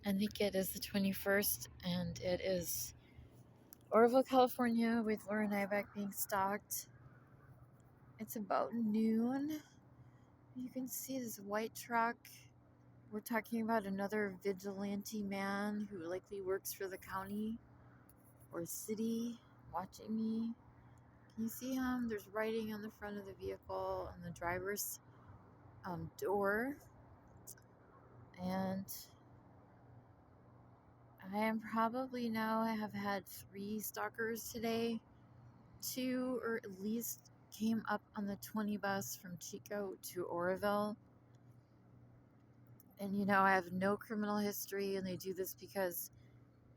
I think it is the 21st, and it is Oroville, California, with Laura Nybeck being stalked. It's about noon. You can see this white truck. We're talking about another vigilante man who likely works for the county or city watching me. Can you see him? There's writing on the front of the vehicle on the driver's door. And I am probably now, I have had 3 stalkers today. 2 or at least came up on the 20 bus from Chico to Oroville. And I have no criminal history, and they do this because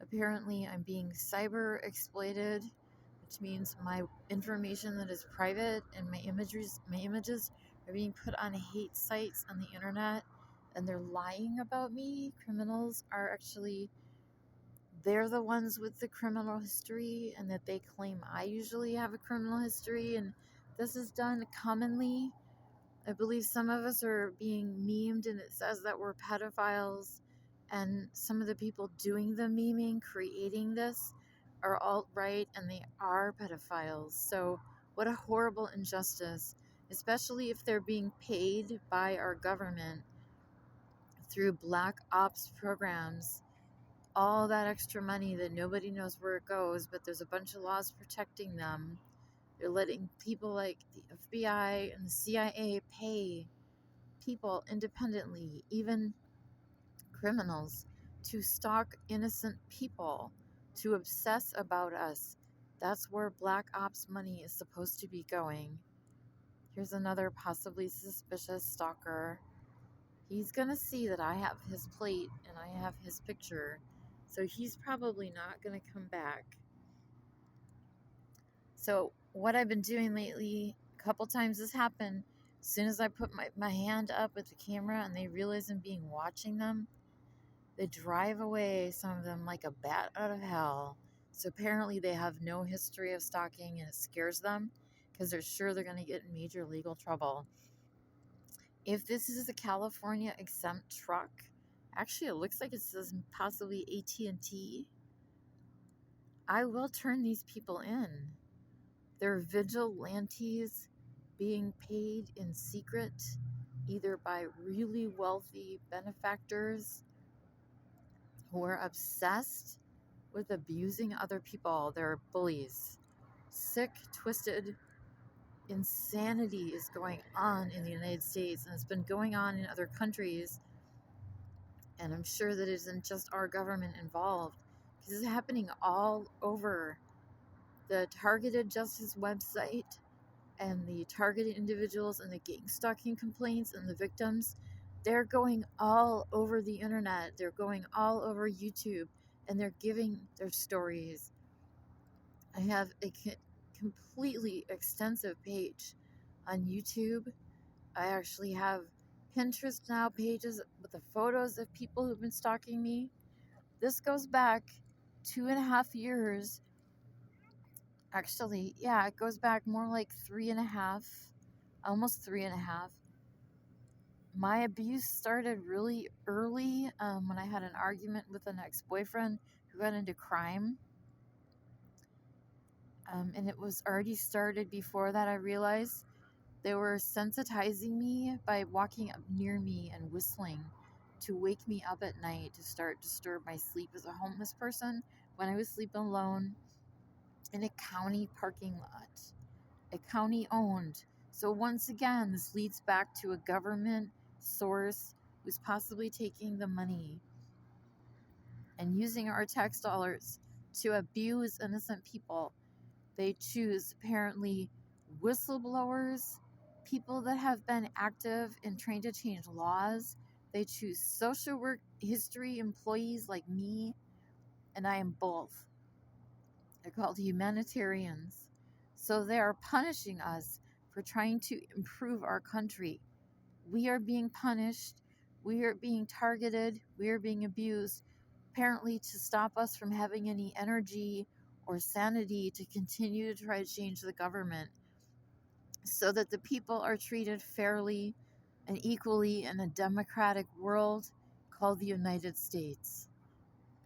apparently I'm being cyber exploited, which means my information that is private and my images are being put on hate sites on the internet, and they're lying about me. Criminals are actually, they're the ones with the criminal history, and that they claim I usually have a criminal history, and this is done commonly. I believe some of us are being memed, and it says that we're pedophiles, and some of the people doing the memeing, creating this, are alt-right, and they are pedophiles. So what a horrible injustice, especially if they're being paid by our government through black ops programs. All that extra money that nobody knows where it goes, but there's a bunch of laws protecting them. They're letting people like the FBI and the CIA pay people independently, even criminals, to stalk innocent people, to obsess about us. That's where black ops money is supposed to be going. Here's another possibly suspicious stalker. He's gonna see that I have his plate and I have his picture, so he's probably not gonna come back. So what I've been doing lately, a couple times this happened, as soon as I put my hand up with the camera and they realize I'm being watching them, they drive away, some of them, like a bat out of hell. So apparently they have no history of stalking, and it scares them because they're sure they're going to get in major legal trouble. If this is a California exempt truck, actually it looks like it says possibly AT&T, I will turn these people in. They're vigilantes being paid in secret, either by really wealthy benefactors who are obsessed with abusing other people. They're bullies. Sick, twisted insanity is going on in the United States, and it's been going on in other countries. And I'm sure that it isn't just our government involved, because it's happening all over. The Targeted Justice website and the targeted individuals and the gang stalking complaints and the victims, they're going all over the internet. They're going all over YouTube, and they're giving their stories. I have a completely extensive page on YouTube. I actually have Pinterest now pages with the photos of people who've been stalking me. This goes back 2.5 years. Actually, yeah, it goes back more like 3.5, almost 3.5. My abuse started really early when I had an argument with an ex-boyfriend who got into crime. And it was already started before that, I realized. They were sensitizing me by walking up near me and whistling to wake me up at night to start disturb my sleep as a homeless person when I was sleeping alone in a county parking lot, a county owned. So once again, this leads back to a government source who's possibly taking the money and using our tax dollars to abuse innocent people. They choose apparently whistleblowers, people that have been active in trying to change laws. They choose social work history employees like me, and I am both. They're called humanitarians. So they are punishing us for trying to improve our country. We are being punished. We are being targeted. We are being abused, apparently to stop us from having any energy or sanity to continue to try to change the government so that the people are treated fairly and equally in a democratic world called the United States.